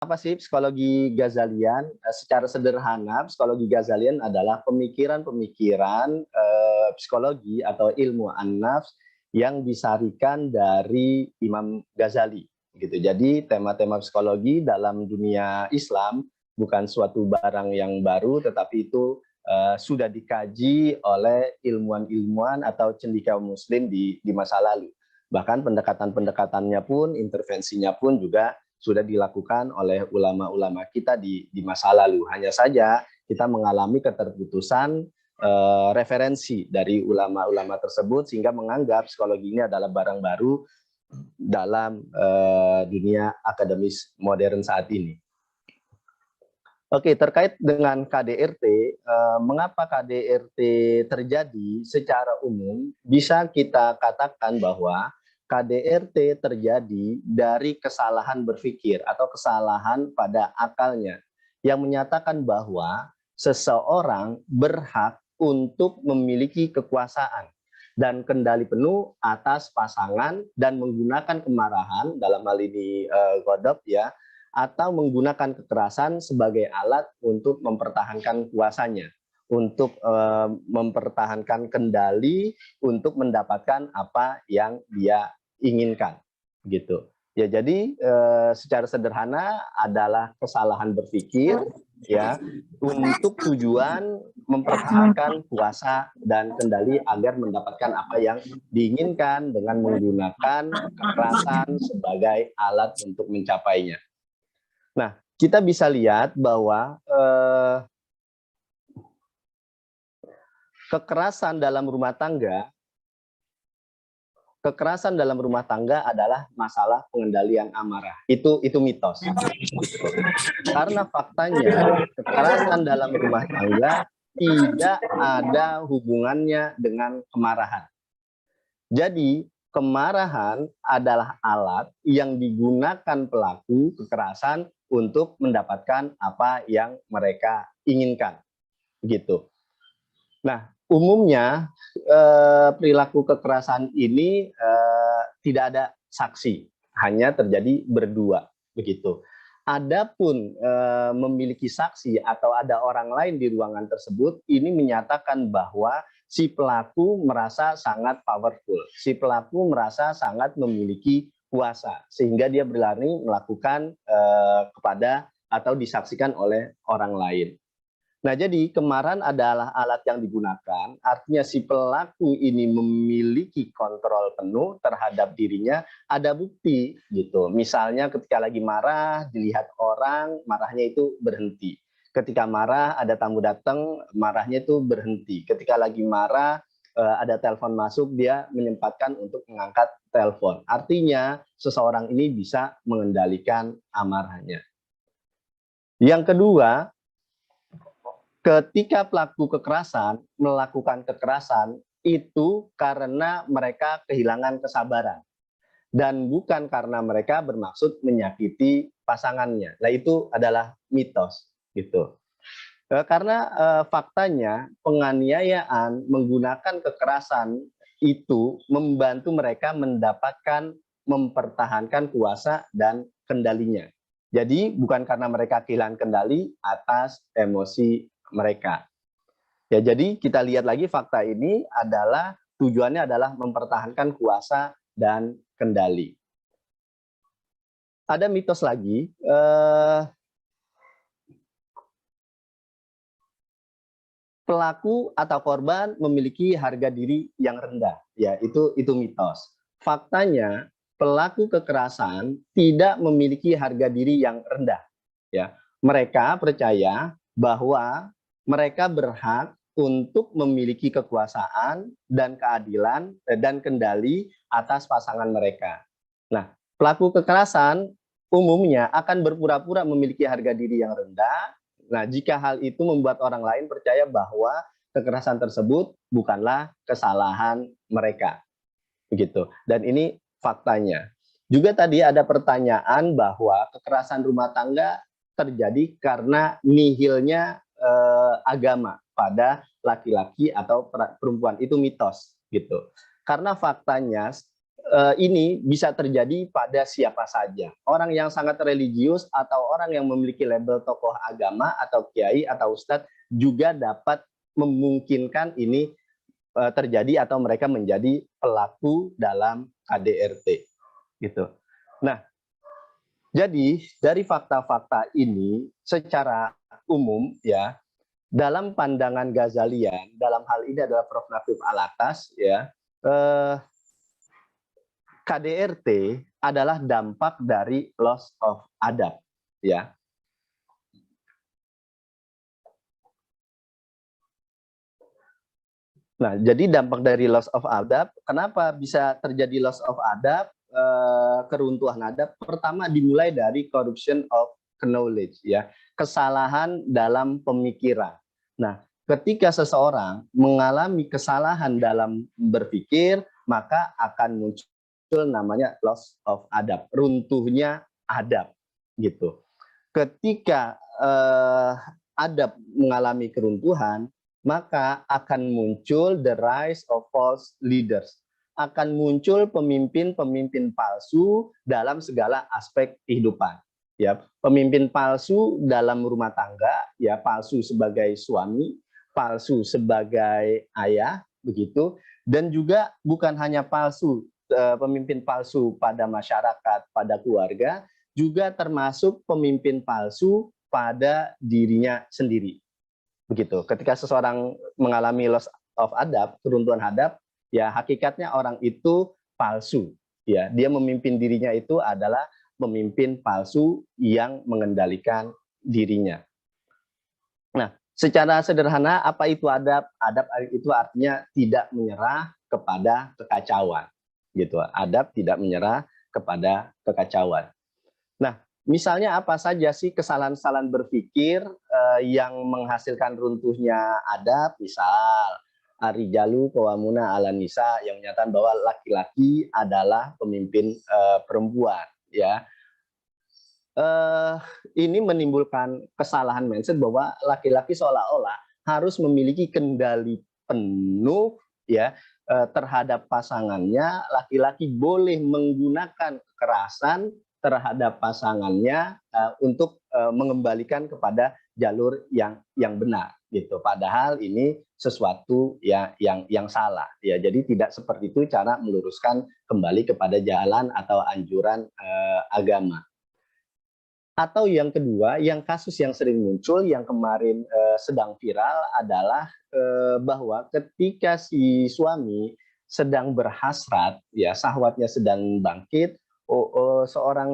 Apa sih psikologi Ghazalian? Secara sederhana, psikologi Ghazalian adalah pemikiran-pemikiran psikologi atau ilmu an-nafs yang disarikan dari Imam Ghazali. Gitu. Jadi tema-tema psikologi dalam dunia Islam bukan suatu barang yang baru, tetapi itu sudah dikaji oleh ilmuwan-ilmuwan atau cendekiawan Muslim di masa lalu. Bahkan pendekatan-pendekatannya pun, intervensinya pun juga sudah dilakukan oleh ulama-ulama kita di masa lalu. Hanya saja kita mengalami keterputusan referensi dari ulama-ulama tersebut sehingga menganggap psikologi ini adalah barang baru dalam dunia akademis modern saat ini. Oke, terkait dengan KDRT, mengapa KDRT terjadi secara umum, bisa kita katakan bahwa KDRT terjadi dari kesalahan berpikir atau kesalahan pada akalnya yang menyatakan bahwa seseorang berhak untuk memiliki kekuasaan dan kendali penuh atas pasangan dan menggunakan kemarahan, dalam hal ini Godop ya, atau menggunakan kekerasan sebagai alat untuk mempertahankan kuasanya, untuk mempertahankan kendali, untuk mendapatkan apa yang dia inginkan, gitu. Ya, jadi secara sederhana adalah kesalahan berpikir, ya, untuk tujuan mempertahankan kuasa dan kendali agar mendapatkan apa yang diinginkan dengan menggunakan kekerasan sebagai alat untuk mencapainya. Nah, kita bisa lihat bahwa kekerasan dalam rumah tangga adalah masalah pengendalian amarah. Itu mitos. Karena faktanya kekerasan dalam rumah tangga tidak ada hubungannya dengan kemarahan. Jadi kemarahan adalah alat yang digunakan pelaku kekerasan untuk mendapatkan apa yang mereka inginkan, gitu. Nah, umumnya perilaku kekerasan ini tidak ada saksi, hanya terjadi berdua, begitu. Adapun memiliki saksi atau ada orang lain di ruangan tersebut, ini menyatakan bahwa si pelaku merasa sangat powerful, si pelaku merasa sangat memiliki kuasa, sehingga dia berlari melakukan kepada atau disaksikan oleh orang lain. Nah, jadi kemarahan adalah alat yang digunakan, artinya si pelaku ini memiliki kontrol penuh terhadap dirinya, ada bukti gitu. Misalnya ketika lagi marah, dilihat orang, marahnya itu berhenti. Ketika marah, ada tamu datang, marahnya itu berhenti. Ketika lagi marah, ada telepon masuk, dia menyempatkan untuk mengangkat telepon. Artinya seseorang ini bisa mengendalikan amarahnya. Yang kedua, ketika pelaku kekerasan melakukan kekerasan itu karena mereka kehilangan kesabaran dan bukan karena mereka bermaksud menyakiti pasangannya. Nah, itu adalah mitos gitu. Karena faktanya penganiayaan menggunakan kekerasan itu membantu mereka mendapatkan mempertahankan kuasa dan kendalinya. Jadi bukan karena mereka kehilangan kendali atas emosi mereka. Ya, jadi kita lihat lagi fakta ini adalah tujuannya adalah mempertahankan kuasa dan kendali. Ada mitos lagi, pelaku atau korban memiliki harga diri yang rendah. Ya, itu mitos. Faktanya pelaku kekerasan tidak memiliki harga diri yang rendah. Ya, mereka percaya bahwa mereka berhak untuk memiliki kekuasaan dan keadilan dan kendali atas pasangan mereka. Nah, pelaku kekerasan umumnya akan berpura-pura memiliki harga diri yang rendah. Nah, jika hal itu membuat orang lain percaya bahwa kekerasan tersebut bukanlah kesalahan mereka. Begitu. Dan ini faktanya. Juga tadi ada pertanyaan bahwa kekerasan rumah tangga terjadi karena nihilnya agama pada laki-laki atau perempuan. Itu mitos gitu. Karena faktanya ini bisa terjadi pada siapa saja. Orang yang sangat religius atau orang yang memiliki label tokoh agama atau kiai atau ustadz juga dapat memungkinkan ini terjadi atau mereka menjadi pelaku dalam KDRT gitu. Nah, jadi dari fakta-fakta ini secara umum ya, dalam pandangan Ghazalian, dalam hal ini adalah Prof. Nafif Alatas ya, KDRT adalah dampak dari loss of adab ya. Nah, jadi dampak dari loss of adab, kenapa bisa terjadi loss of adab, keruntuhan adab? Pertama dimulai dari corruption of knowledge ya, kesalahan dalam pemikiran. Nah, ketika seseorang mengalami kesalahan dalam berpikir, maka akan muncul namanya loss of adab, runtuhnya adab gitu. Ketika adab mengalami keruntuhan, maka akan muncul the rise of false leaders. Akan muncul pemimpin-pemimpin palsu dalam segala aspek kehidupan. Ya, pemimpin palsu dalam rumah tangga, ya palsu sebagai suami, palsu sebagai ayah, begitu. Dan juga bukan hanya palsu, pemimpin palsu pada masyarakat, pada keluarga, juga termasuk pemimpin palsu pada dirinya sendiri. Begitu. Ketika seseorang mengalami loss of adab, keruntuhan adab, ya hakikatnya orang itu palsu. Ya, dia memimpin dirinya itu adalah pemimpin palsu yang mengendalikan dirinya. Nah, secara sederhana apa itu adab? Adab itu artinya tidak menyerah kepada kekacauan. Gitu. Adab tidak menyerah kepada kekacauan. Nah, misalnya apa saja sih kesalahan-kesalahan berpikir yang menghasilkan runtuhnya adab? Misal, Arijalu Qawwamuna 'alan Nisa yang menyatakan bahwa laki-laki adalah pemimpin perempuan. Ya, ini menimbulkan kesalahan mindset bahwa laki-laki seolah-olah harus memiliki kendali penuh ya terhadap pasangannya. Laki-laki boleh menggunakan kekerasan terhadap pasangannya untuk mengembalikan kepada jalur yang benar gitu. Padahal ini sesuatu ya yang salah ya. Jadi tidak seperti itu cara meluruskan kembali kepada jalan atau anjuran agama. Atau yang kedua, yang kasus yang sering muncul, yang kemarin sedang viral adalah bahwa ketika si suami sedang berhasrat, ya syahwatnya sedang bangkit, seorang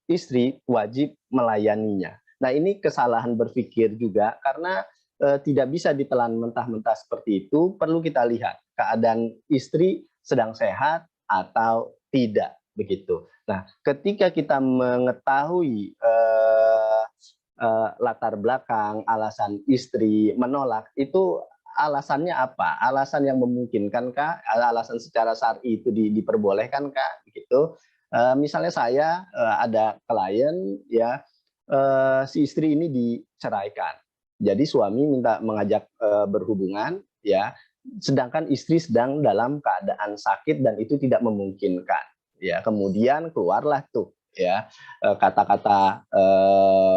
istri wajib melayaninya. Nah ini kesalahan berpikir juga karena tidak bisa ditelan mentah-mentah seperti itu. Perlu kita lihat keadaan istri sedang sehat atau tidak begitu. Nah, ketika kita mengetahui latar belakang, alasan istri menolak, itu alasannya apa? Alasan yang memungkinkankah? Alasan secara syar'i itu diperbolehkankah? Begitu. Misalnya saya ada klien, ya si istri ini diceraikan. Jadi suami minta mengajak berhubungan, ya, sedangkan istri sedang dalam keadaan sakit dan itu tidak memungkinkan. Ya, kemudian keluarlah tuh ya kata-kata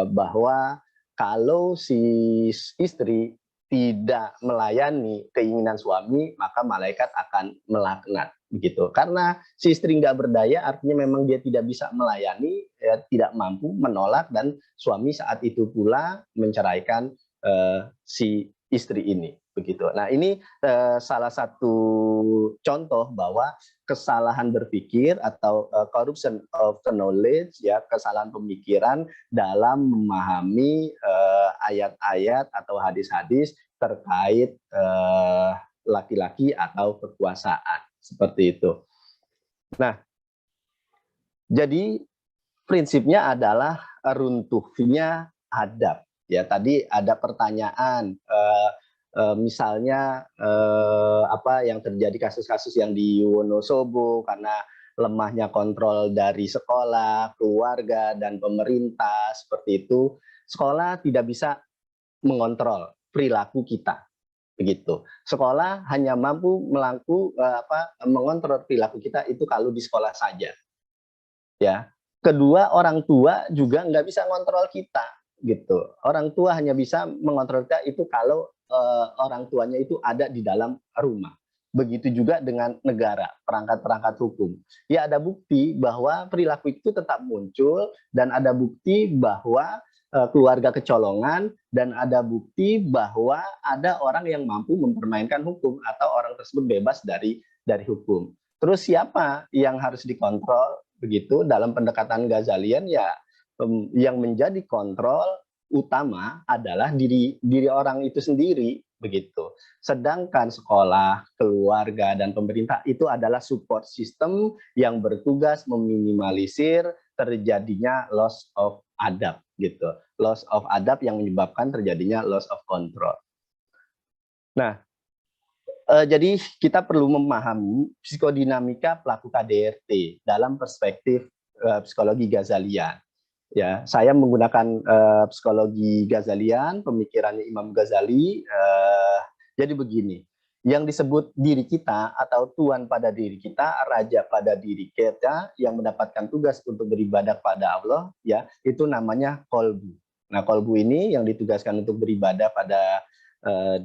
bahwa kalau si istri tidak melayani keinginan suami, maka malaikat akan melaknat begitu. Karena si istri nggak berdaya, artinya memang dia tidak bisa melayani, ya, tidak mampu, menolak, dan suami saat itu pula menceraikan si istri ini begitu. Nah ini salah satu contoh bahwa kesalahan berpikir atau corruption of knowledge, ya kesalahan pemikiran dalam memahami ayat-ayat atau hadis-hadis terkait laki-laki atau kekuasaan seperti itu. Nah, jadi prinsipnya adalah runtuhnya adab. Ya tadi ada pertanyaan. Misalnya apa yang terjadi kasus-kasus yang di Wonosobo karena lemahnya kontrol dari sekolah, keluarga, dan pemerintah seperti itu, sekolah tidak bisa mengontrol perilaku kita. begitu. Sekolah hanya mampu mengontrol perilaku kita itu kalau di sekolah saja, ya. Kedua, orang tua juga nggak bisa ngontrol kita, gitu. Orang tua hanya bisa mengontrol kita itu kalau orang tuanya itu ada di dalam rumah. Begitu juga dengan negara, perangkat-perangkat hukum. Ya ada bukti bahwa perilaku itu tetap muncul dan ada bukti bahwa keluarga kecolongan dan ada bukti bahwa ada orang yang mampu mempermainkan hukum atau orang tersebut bebas dari hukum. Terus siapa yang harus dikontrol begitu dalam pendekatan Ghazalian? Ya yang menjadi kontrol utama adalah diri orang itu sendiri begitu. Sedangkan sekolah, keluarga dan pemerintah itu adalah support system yang bertugas meminimalisir terjadinya loss of adab gitu. Loss of adab yang menyebabkan terjadinya loss of control. Nah, jadi kita perlu memahami psikodinamika pelaku KDRT dalam perspektif psikologi Ghazalian. Ya, saya menggunakan psikologi Ghazalian, pemikirannya Imam Ghazali. Jadi begini, yang disebut diri kita atau Tuhan pada diri kita, Raja pada diri kita, yang mendapatkan tugas untuk beribadah pada Allah, ya itu namanya kolbu. Nah, kolbu ini yang ditugaskan untuk beribadah pada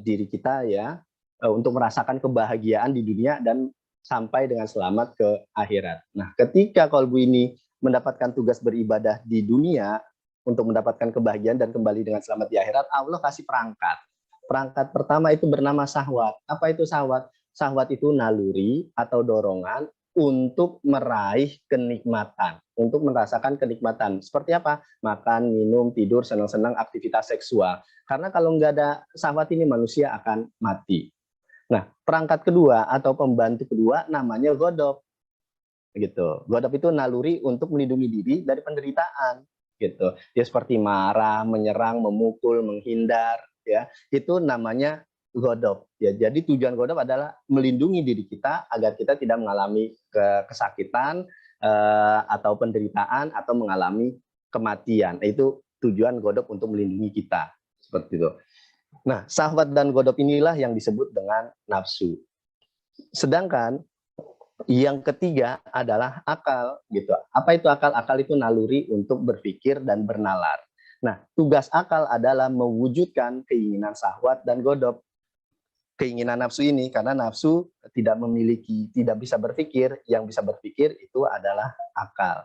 diri kita, ya, untuk merasakan kebahagiaan di dunia dan sampai dengan selamat ke akhirat. Nah, ketika kolbu ini mendapatkan tugas beribadah di dunia untuk mendapatkan kebahagiaan dan kembali dengan selamat di akhirat, Allah kasih perangkat. Perangkat pertama itu bernama syahwat. Apa itu syahwat? Syahwat itu naluri atau dorongan untuk meraih kenikmatan, untuk merasakan kenikmatan. Seperti apa? Makan, minum, tidur, senang-senang, aktivitas seksual. Karena kalau nggak ada syahwat ini manusia akan mati. Nah, perangkat kedua atau pembantu kedua namanya godop. Gitu. Godop itu naluri untuk melindungi diri dari penderitaan, gitu. Ya seperti marah, menyerang, memukul, menghindar, ya. Itu namanya godop. Ya, jadi tujuan godop adalah melindungi diri kita agar kita tidak mengalami kesakitan atau penderitaan atau mengalami kematian. Itu tujuan godop untuk melindungi kita. Seperti itu. Nah, syahwat dan godop inilah yang disebut dengan nafsu. Sedangkan yang ketiga adalah akal, gitu. Apa itu akal? Akal itu naluri untuk berpikir dan bernalar. Nah, tugas akal adalah mewujudkan keinginan syahwat dan godop. Keinginan nafsu ini, karena nafsu tidak bisa berpikir, yang bisa berpikir itu adalah akal.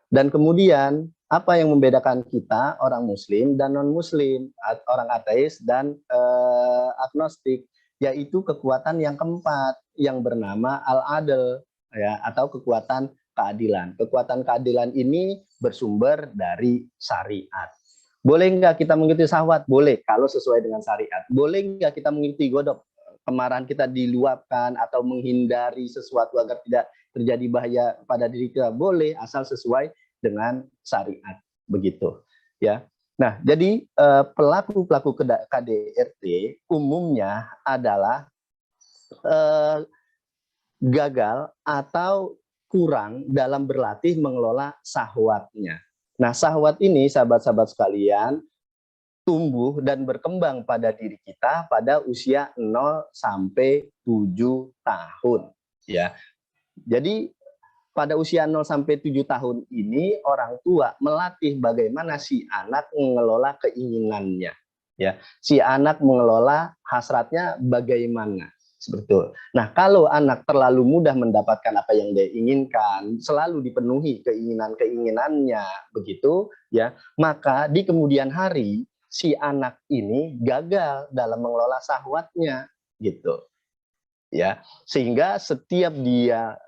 Dan kemudian, apa yang membedakan kita, orang muslim dan non-muslim, orang ateis dan agnostik, yaitu kekuatan yang keempat yang bernama al-adl, ya, atau kekuatan keadilan. Kekuatan keadilan ini bersumber dari syariat. Boleh nggak kita mengikuti syahwat? Boleh, kalau sesuai dengan syariat. Boleh nggak kita mengikuti godop? Kemarahan kita diluapkan atau menghindari sesuatu agar tidak terjadi bahaya pada diri kita? Boleh, asal sesuai dengan syariat. Begitu, ya. Nah, jadi pelaku-pelaku KDRT umumnya adalah gagal atau kurang dalam berlatih mengelola syahwatnya. Nah, syahwat ini, sahabat-sahabat sekalian, tumbuh dan berkembang pada diri kita pada usia 0 sampai 7 tahun, ya. Jadi pada usia 0 sampai 7 tahun ini orang tua melatih bagaimana si anak mengelola keinginannya, ya. Si anak mengelola hasratnya bagaimana, seperti itu. Nah, kalau anak terlalu mudah mendapatkan apa yang dia inginkan, selalu dipenuhi keinginan-keinginannya begitu, ya, maka di kemudian hari si anak ini gagal dalam mengelola syahwatnya, gitu. Ya, sehingga setiap dia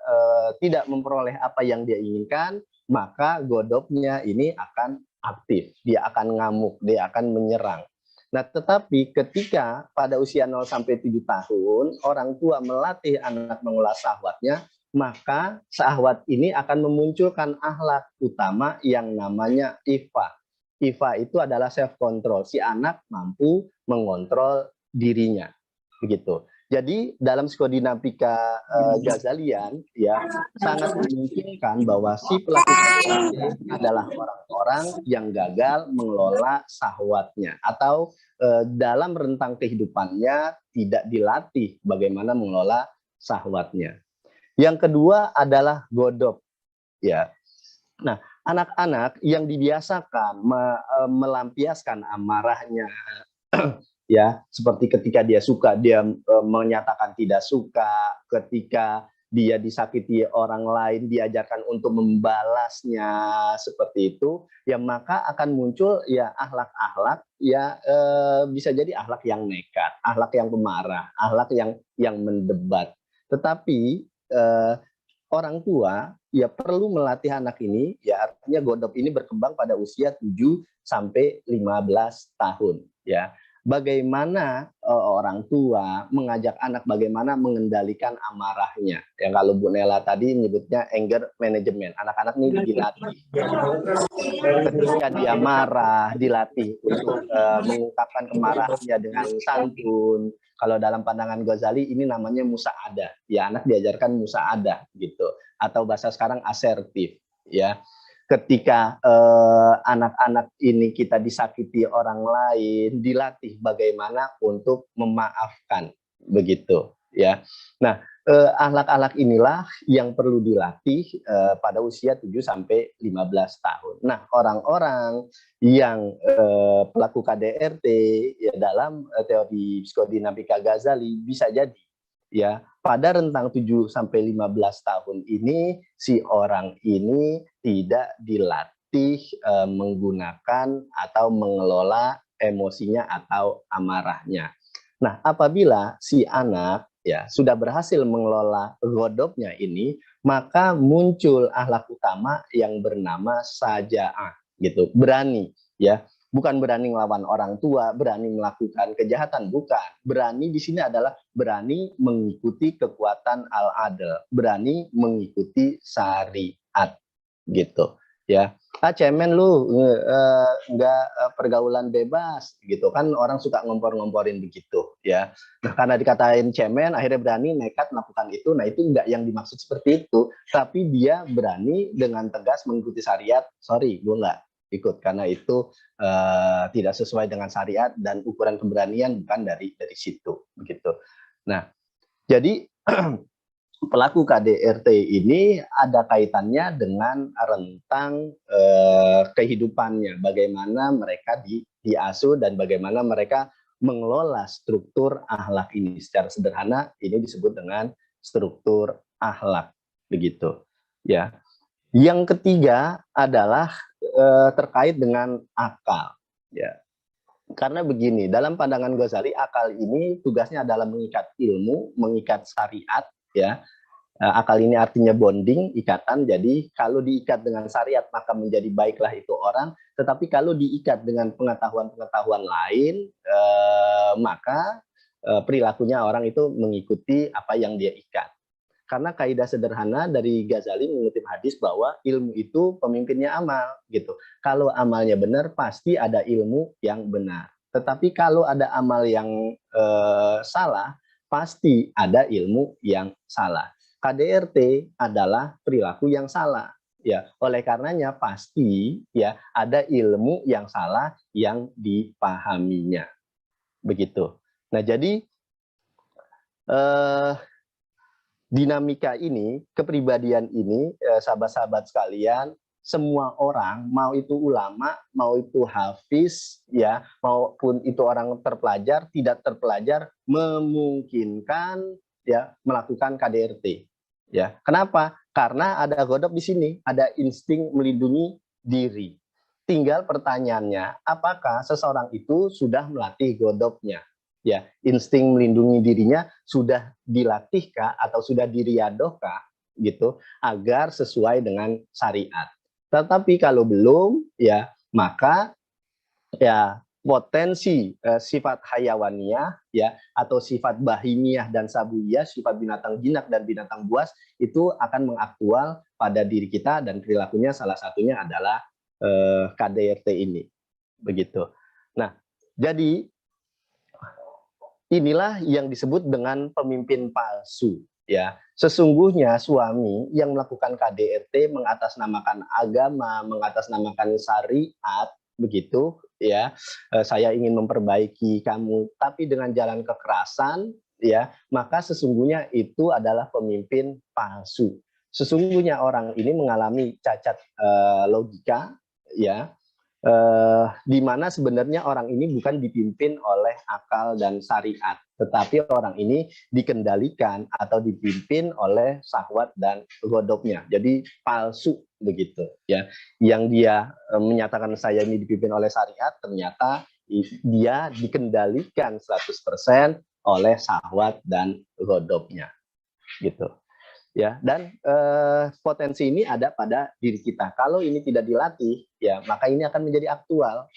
tidak memperoleh apa yang dia inginkan, maka godopnya ini akan aktif, dia akan ngamuk, dia akan menyerang. Nah, tetapi ketika pada usia 0 sampai 7 tahun orang tua melatih anak mengelola syahwatnya, maka syahwat ini akan memunculkan akhlak utama yang namanya ifa. Ifa itu adalah self control. Si anak mampu mengontrol dirinya, begitu. Jadi dalam psikodinamika Ghazalian ya sangat memungkinkan bahwa si pelaku KDRT adalah orang-orang yang gagal mengelola syahwatnya atau dalam rentang kehidupannya tidak dilatih bagaimana mengelola syahwatnya. Yang kedua adalah godop ya. Nah, anak-anak yang dibiasakan melampiaskan amarahnya ya, seperti ketika dia suka dia menyatakan tidak suka, ketika dia disakiti orang lain diajarkan untuk membalasnya seperti itu, ya maka akan muncul ya akhlak-akhlak ya bisa jadi akhlak yang nekat, akhlak yang pemarah, akhlak yang mendebat. Tetapi orang tua ya perlu melatih anak ini, ya artinya godop ini berkembang pada usia 7 sampai 15 tahun ya. Bagaimana orang tua mengajak anak bagaimana mengendalikan amarahnya. Yang kalau Bu Nela tadi menyebutnya anger management. Anak-anak ini dilatih. Ketika dia marah, dilatih untuk mengungkapkan kemarahannya dengan santun. Kalau dalam pandangan Ghazali ini namanya musa'adah. Ya, anak diajarkan musa'adah gitu. Atau bahasa sekarang asertif ya. Ketika anak-anak ini kita disakiti orang lain, dilatih bagaimana untuk memaafkan begitu ya. Nah, akhlak-akhlak inilah yang perlu dilatih pada usia 7 sampai 15 tahun. Nah, orang-orang yang pelaku KDRT ya dalam teori psikodinamika Ghazali bisa jadi ya pada rentang 7 sampai 15 tahun ini si orang ini tidak dilatih menggunakan atau mengelola emosinya atau amarahnya. Nah, apabila si anak ya sudah berhasil mengelola godopnya ini, maka muncul akhlak utama yang bernama saja'ah gitu, berani ya. Bukan berani melawan orang tua, berani melakukan kejahatan, bukan. Berani di sini adalah berani mengikuti kekuatan al-adl, berani mengikuti syariat, gitu. Ya, cemen lu nggak pergaulan bebas, gitu kan orang suka ngompor-ngomporin begitu, ya. Nah, karena dikatain cemen, akhirnya berani nekat melakukan itu. Nah, itu nggak yang dimaksud seperti itu, tapi dia berani dengan tegas mengikuti syariat. Sorry, gue nggak ikut karena itu tidak sesuai dengan syariat dan ukuran keberanian bukan dari situ begitu. Nah, jadi pelaku KDRT ini ada kaitannya dengan rentang kehidupannya, bagaimana mereka diasuh dan bagaimana mereka mengelola struktur akhlak ini. Secara sederhana ini disebut dengan struktur akhlak begitu ya. Yang ketiga adalah terkait dengan akal ya. Karena begini, dalam pandangan Ghazali akal ini tugasnya adalah mengikat ilmu, mengikat syariat ya. Akal ini artinya bonding, ikatan. Jadi kalau diikat dengan syariat maka menjadi baiklah itu orang, tetapi kalau diikat dengan pengetahuan-pengetahuan lain maka perilakunya orang itu mengikuti apa yang dia ikat. Karena kaidah sederhana dari Ghazali mengutip hadis bahwa ilmu itu pemimpinnya amal gitu. Kalau amalnya benar pasti ada ilmu yang benar. Tetapi kalau ada amal yang salah pasti ada ilmu yang salah. KDRT adalah perilaku yang salah. Ya, oleh karenanya pasti ya ada ilmu yang salah yang dipahaminya. Begitu. Nah, jadi dinamika ini, kepribadian ini, sahabat-sahabat sekalian, semua orang, mau itu ulama, mau itu hafiz, ya, maupun itu orang terpelajar, tidak terpelajar, memungkinkan ya melakukan KDRT. Ya, kenapa? Karena ada godop di sini, ada insting melindungi diri. Tinggal pertanyaannya, apakah seseorang itu sudah melatih godopnya? Ya, insting melindungi dirinya sudah dilatihkah atau sudah diriadohkah gitu agar sesuai dengan syariat. Tetapi kalau belum ya maka ya potensi sifat hayawaniyah ya atau sifat bahimiyah dan sabuyah, sifat binatang jinak dan binatang buas itu akan mengaktual pada diri kita dan perilakunya salah satunya adalah KDRT ini. Begitu. Nah, jadi inilah yang disebut dengan pemimpin palsu, ya. Sesungguhnya suami yang melakukan KDRT mengatasnamakan agama, mengatasnamakan syariat, begitu, ya. Saya ingin memperbaiki kamu, tapi dengan jalan kekerasan, ya, maka sesungguhnya itu adalah pemimpin palsu. Sesungguhnya orang ini mengalami cacat logika, ya, di mana sebenarnya orang ini bukan dipimpin oleh akal dan syariat, tetapi orang ini dikendalikan atau dipimpin oleh syahwat dan godoknya. Jadi palsu begitu, ya. Yang dia menyatakan saya ini dipimpin oleh syariat, ternyata dia dikendalikan 100% oleh syahwat dan godoknya, gitu. Ya, dan potensi ini ada pada diri kita. Kalau ini tidak dilatih, ya maka ini akan menjadi aktual,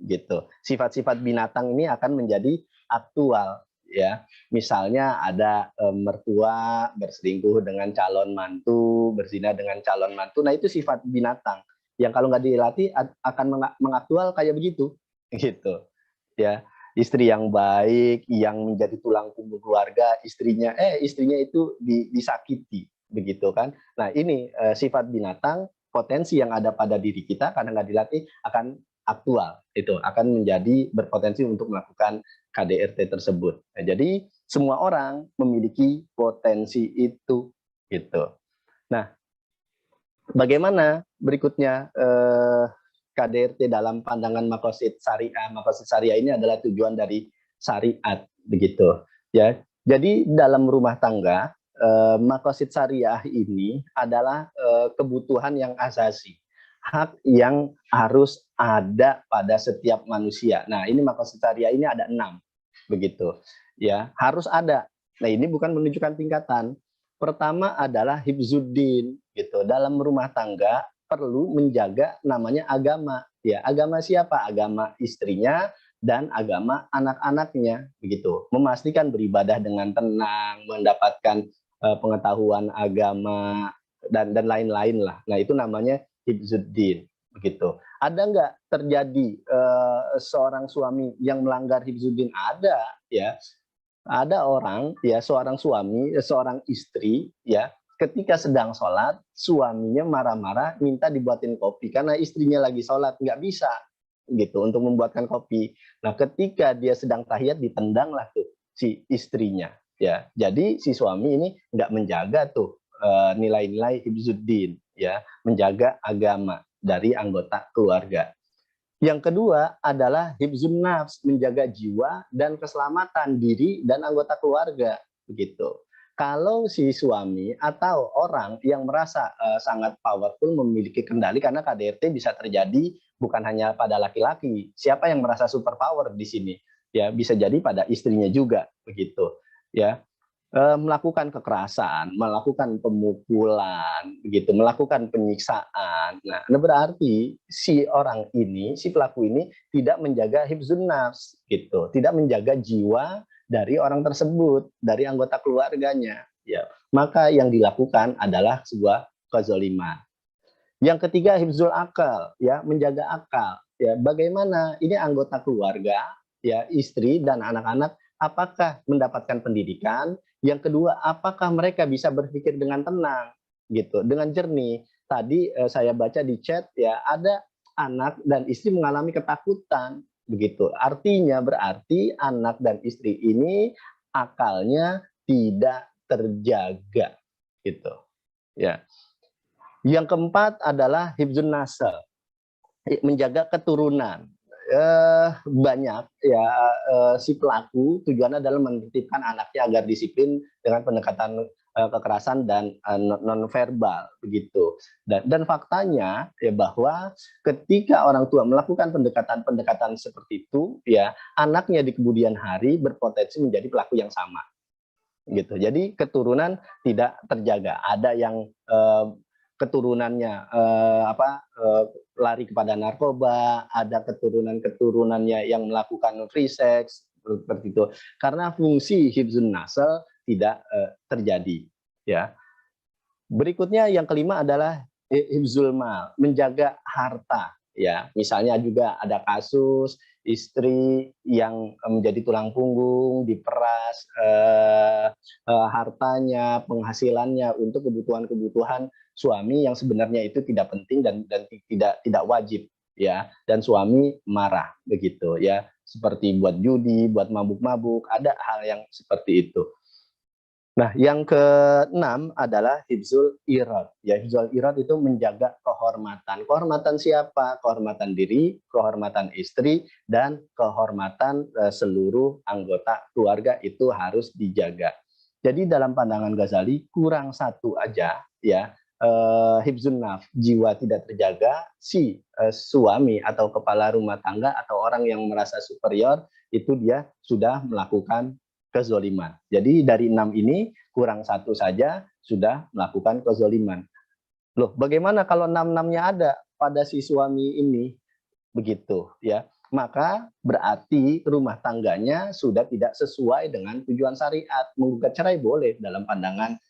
gitu. Sifat-sifat binatang ini akan menjadi aktual, ya. Misalnya ada mertua berselingkuh dengan calon mantu, berzina dengan calon mantu. Nah itu sifat binatang yang kalau nggak dilatih akan mengaktual kayak begitu, gitu. Ya, istri yang baik, yang menjadi tulang punggung keluarga, istrinya itu disakiti, begitu kan. Nah ini sifat binatang, potensi yang ada pada diri kita karena nggak dilatih akan aktual, itu akan menjadi berpotensi untuk melakukan KDRT tersebut. Nah, jadi semua orang memiliki potensi itu, gitu. Nah, bagaimana berikutnya KDRT dalam pandangan Maqasid Syariah? Maqasid Syariah ini adalah tujuan dari syariat, begitu, ya. Jadi dalam rumah tangga, Maqasid Syariah ini adalah kebutuhan yang asasi, hak yang harus ada pada setiap manusia. Nah, ini Maqasid Syariah ini ada 6, begitu, ya, harus ada. Nah, ini bukan menunjukkan tingkatan. Pertama adalah hifzuddin, gitu. Dalam rumah tangga perlu menjaga namanya agama, ya. Agama siapa? Agama istrinya dan agama anak-anaknya, begitu. Memastikan beribadah dengan tenang, mendapatkan pengetahuan agama dan lain-lain lah. Nah, itu namanya hifzuddin, begitu. Ada nggak terjadi seorang suami yang melanggar hifzuddin? Ada, ya. Ada orang, ya, seorang suami, seorang istri, ya, ketika sedang sholat, suaminya marah-marah minta dibuatin kopi karena istrinya lagi sholat, nggak bisa, gitu, untuk membuatkan kopi. Nah, ketika dia sedang tahiyat, ditendanglah tuh si istrinya, ya. Jadi si suami ini nggak menjaga tuh nilai-nilai hifzuddin, ya, menjaga agama dari anggota keluarga. Yang kedua adalah hifzun nafs, menjaga jiwa dan keselamatan diri dan anggota keluarga, begitu. Kalau si suami atau orang yang merasa sangat powerful, memiliki kendali, karena KDRT bisa terjadi bukan hanya pada laki-laki. Siapa yang merasa super power di sini? Ya, bisa jadi pada istrinya juga, begitu. Ya, melakukan kekerasan, melakukan pemukulan, begitu, melakukan penyiksaan. Nah, berarti si orang ini, si pelaku ini tidak menjaga hifzun nafs, gitu, tidak menjaga jiwa dari orang tersebut, dari anggota keluarganya. Ya, maka yang dilakukan adalah sebuah kezaliman. Yang ketiga hifzul akal, ya, menjaga akal. Ya, bagaimana ini anggota keluarga, ya, istri dan anak-anak, apakah mendapatkan pendidikan? Yang kedua, apakah mereka bisa berpikir dengan tenang, gitu, dengan jernih? Tadi saya baca di chat, ya, ada anak dan istri mengalami ketakutan, begitu. Artinya berarti anak dan istri ini akalnya tidak terjaga, gitu. Ya. Yang keempat adalah hifzun nasl, menjaga keturunan. Banyak, ya, si pelaku tujuannya adalah menitipkan anaknya agar disiplin dengan pendekatan kekerasan dan nonverbal, begitu. Dan faktanya, ya, bahwa ketika orang tua melakukan pendekatan-pendekatan seperti itu, ya, anaknya di kemudian hari berpotensi menjadi pelaku yang sama, gitu. Jadi keturunan tidak terjaga. Ada yang keturunannya lari kepada narkoba, ada keturunan-keturunannya yang melakukan free sex, seperti itu. Karena fungsi hifzun nasl tidak terjadi, ya. Berikutnya yang kelima adalah hifzul mal, menjaga harta, ya. Misalnya juga ada kasus istri yang menjadi tulang punggung, diperas hartanya, penghasilannya untuk kebutuhan-kebutuhan suami yang sebenarnya itu tidak penting dan tidak wajib, ya. Dan suami marah begitu, ya. Seperti buat judi, buat mabuk-mabuk, ada hal yang seperti itu. Nah, yang keenam adalah hifzul irad. Ya, hifzul irad itu menjaga kehormatan. Kehormatan siapa? Kehormatan diri, kehormatan istri, dan kehormatan seluruh anggota keluarga itu harus dijaga. Jadi dalam pandangan Ghazali kurang satu aja, ya, hifzun naf, jiwa tidak terjaga, si suami atau kepala rumah tangga atau orang yang merasa superior itu dia sudah melakukan kezoliman. Jadi dari 6 ini kurang satu saja sudah melakukan kezoliman. Loh, bagaimana kalau 6-6-nya ada pada si suami ini? Begitu, ya. Maka berarti rumah tangganya sudah tidak sesuai dengan tujuan syariat. Menggugat cerai boleh dalam pandangan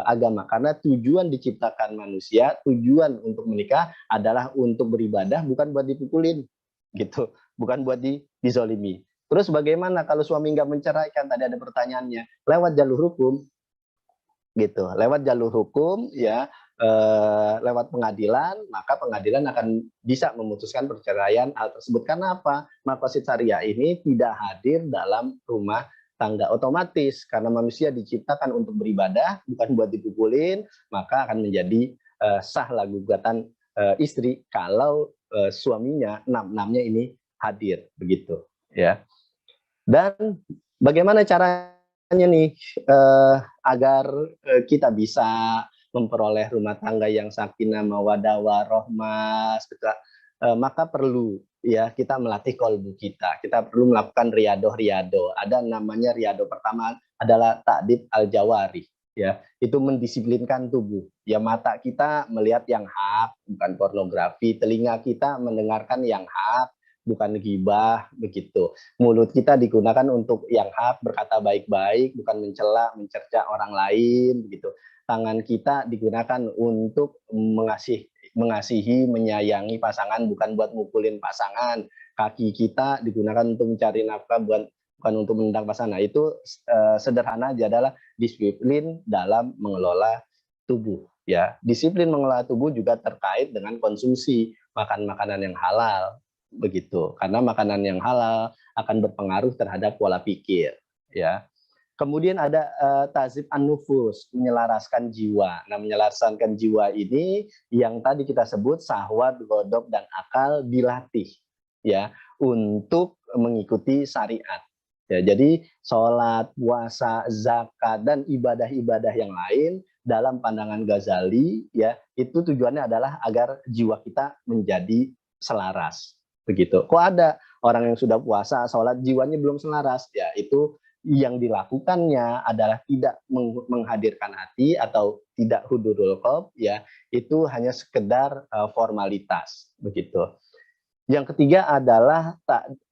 agama, karena tujuan diciptakan manusia, tujuan untuk menikah adalah untuk beribadah, bukan buat dipukulin, gitu, bukan buat dizolimi. Terus bagaimana kalau suami nggak menceraikan? Tadi ada pertanyaannya. Lewat jalur hukum, gitu. Lewat jalur hukum, ya, lewat pengadilan, maka pengadilan akan bisa memutuskan perceraian hal tersebut. Karena apa? Maqasid syariah ini tidak hadir dalam rumah tangga otomatis, karena manusia diciptakan untuk beribadah, bukan buat dipukulin, maka akan menjadi sahlah gugatan istri kalau suaminya, enam-enamnya ini hadir, begitu, ya. Dan bagaimana caranya nih agar kita bisa memperoleh rumah tangga yang sakinah mawaddah warahmah, maka perlu, ya, kita melatih kolbu kita. Kita perlu melakukan riadoh. Ada namanya riadoh. Pertama adalah ta'dib al-jawari, ya. Itu mendisiplinkan tubuh. Ya, mata kita melihat yang hak, bukan pornografi. Telinga kita mendengarkan yang hak, bukan ghibah, begitu. Mulut kita digunakan untuk yang hak, berkata baik-baik, bukan mencela, mencerca orang lain, begitu. Tangan kita digunakan untuk mengasihi, menyayangi pasangan, bukan buat mukulin pasangan. Kaki kita digunakan untuk mencari nafkah, bukan untuk menendang pasangan. Nah, itu sederhana aja, adalah disiplin dalam mengelola tubuh, ya. Disiplin mengelola tubuh juga terkait dengan konsumsi makan makanan yang halal, begitu. Karena makanan yang halal akan berpengaruh terhadap pola pikir, ya. Kemudian ada tazib an-nufus, menyelaraskan jiwa. Nah, menyelaraskan jiwa ini yang tadi kita sebut syahwat, ghadab, dan akal dilatih, ya, untuk mengikuti syariat. Ya, jadi sholat, puasa, zakat, dan ibadah-ibadah yang lain dalam pandangan Ghazali, ya, itu tujuannya adalah agar jiwa kita menjadi selaras, begitu. Kok ada orang yang sudah puasa, sholat, jiwanya belum selaras? Ya, itu yang dilakukannya adalah tidak menghadirkan hati atau tidak hudurul qalb, ya, itu hanya sekedar formalitas, begitu. Yang ketiga adalah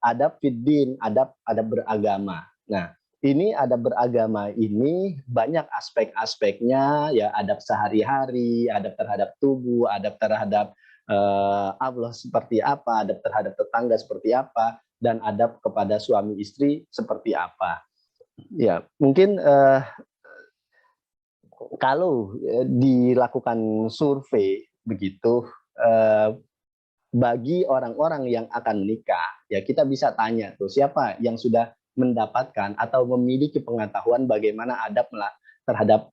adab fiddin, adab beragama. Nah, ini adab beragama ini banyak aspek-aspeknya, ya, adab sehari-hari, adab terhadap tubuh, adab terhadap Allah seperti apa, adab terhadap tetangga seperti apa, dan adab kepada suami istri seperti apa. Ya, mungkin kalau dilakukan survei begitu, bagi orang-orang yang akan menikah, ya, kita bisa tanya tuh siapa yang sudah mendapatkan atau memiliki pengetahuan bagaimana adab terhadap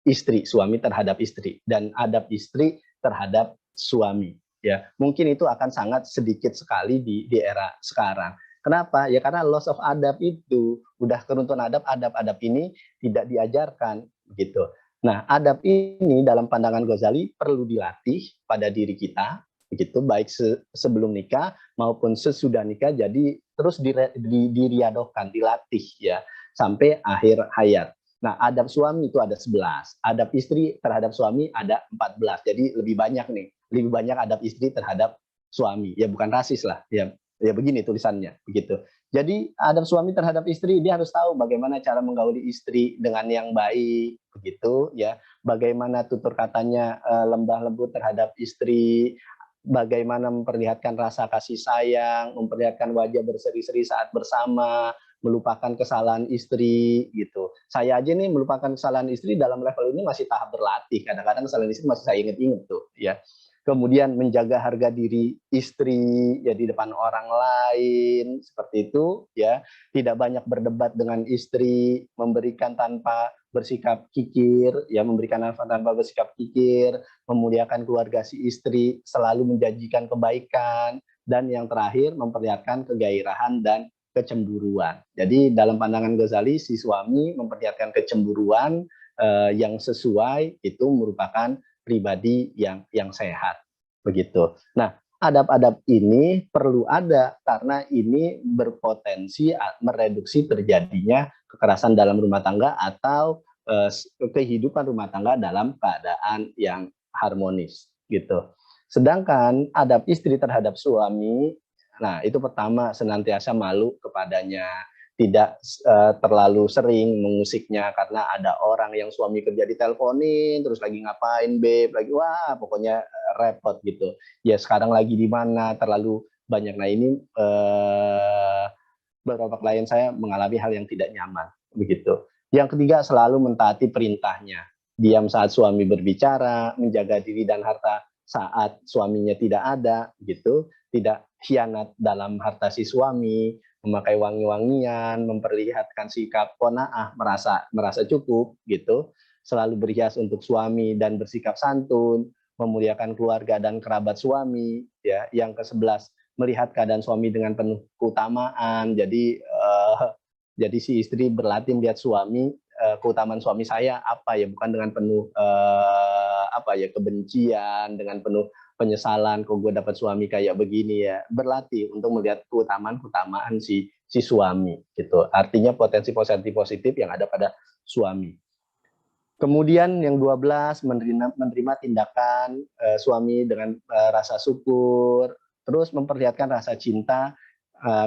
istri, suami terhadap istri, dan adab istri terhadap suami. Ya, mungkin itu akan sangat sedikit sekali di era sekarang. Kenapa? Ya, karena loss of adab itu, udah keruntuhan adab ini tidak diajarkan, begitu. Nah, adab ini dalam pandangan Ghazali perlu dilatih pada diri kita, begitu, baik sebelum nikah maupun sesudah nikah. Jadi terus diriadohkan, dilatih, ya, sampai akhir hayat. Nah, adab suami itu ada 11, adab istri terhadap suami ada 14. Jadi lebih banyak nih, lebih banyak adab istri terhadap suami. Ya, bukan rasis lah, ya. Ya, begini tulisannya, begitu. Jadi adab suami terhadap istri, dia harus tahu bagaimana cara menggauli istri dengan yang baik, begitu, ya. Bagaimana tutur katanya lembah lembut terhadap istri, bagaimana memperlihatkan rasa kasih sayang, memperlihatkan wajah berseri-seri saat bersama, melupakan kesalahan istri gitu. Saya aja nih melupakan kesalahan istri dalam level ini masih tahap berlatih. Kadang-kadang kesalahan istri masih saya inget-inget tuh ya. Kemudian menjaga harga diri istri ya di depan orang lain seperti itu ya. Tidak banyak berdebat dengan istri, memberikan tanpa bersikap kikir ya, memberikan tanpa bersikap kikir, memuliakan keluarga si istri, selalu menjanjikan kebaikan, dan yang terakhir memperlihatkan kegairahan dan kecemburuan. Jadi dalam pandangan Ghazali, si suami memperlihatkan kecemburuan yang sesuai itu merupakan pribadi yang sehat, begitu. Nah, adab-adab ini perlu ada karena ini berpotensi mereduksi terjadinya kekerasan dalam rumah tangga atau kehidupan rumah tangga dalam keadaan yang harmonis, gitu. Sedangkan adab istri terhadap suami, nah itu pertama senantiasa malu kepadanya, tidak terlalu sering mengusiknya karena ada orang yang suami kerja diteleponin terus lagi ngapain babe lagi wah pokoknya repot gitu ya sekarang lagi di mana terlalu banyak. Nah ini beberapa klien saya mengalami hal yang tidak nyaman begitu. Yang ketiga selalu mentaati perintahnya, diam saat suami berbicara, menjaga diri dan harta saat suaminya tidak ada gitu, tidak khianat dalam harta si suami, memakai wangi-wangian, memperlihatkan sikap qanaah, merasa cukup gitu, selalu berhias untuk suami dan bersikap santun, memuliakan keluarga dan kerabat suami, ya. Yang ke-11, melihat keadaan suami dengan penuh keutamaan. Jadi si istri berlatih melihat suami, keutamaan suami saya apa ya, bukan dengan penuh kebencian, dengan penuh penyesalan kok gue dapat suami kayak begini ya. Berlatih untuk melihat keutamaan si suami gitu. Artinya potensi positif yang ada pada suami. Kemudian yang 12 menerima tindakan suami dengan rasa syukur, terus memperlihatkan rasa cinta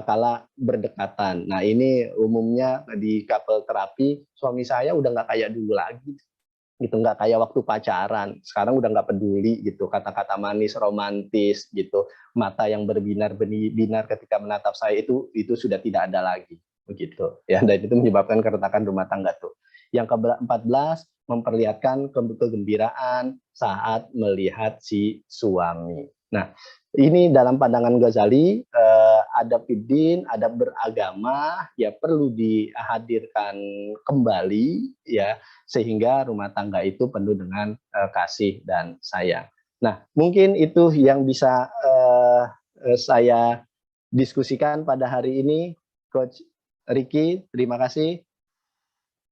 kala berdekatan. Nah ini umumnya di couple terapi suami saya udah nggak kayak dulu lagi gitu, nggak kayak waktu pacaran. Sekarang udah nggak peduli gitu, kata-kata manis, romantis gitu, mata yang berbinar-binar ketika menatap saya itu sudah tidak ada lagi begitu ya, dan itu menyebabkan keretakan rumah tangga tuh. Yang ke-14 memperlihatkan kegembiraan saat melihat si suami. Nah ini dalam pandangan Ghazali adab fiddin, adab beragama ya perlu dihadirkan kembali ya sehingga rumah tangga itu penuh dengan kasih dan sayang. Nah, mungkin itu yang bisa saya diskusikan pada hari ini, Coach Ricky. Terima kasih.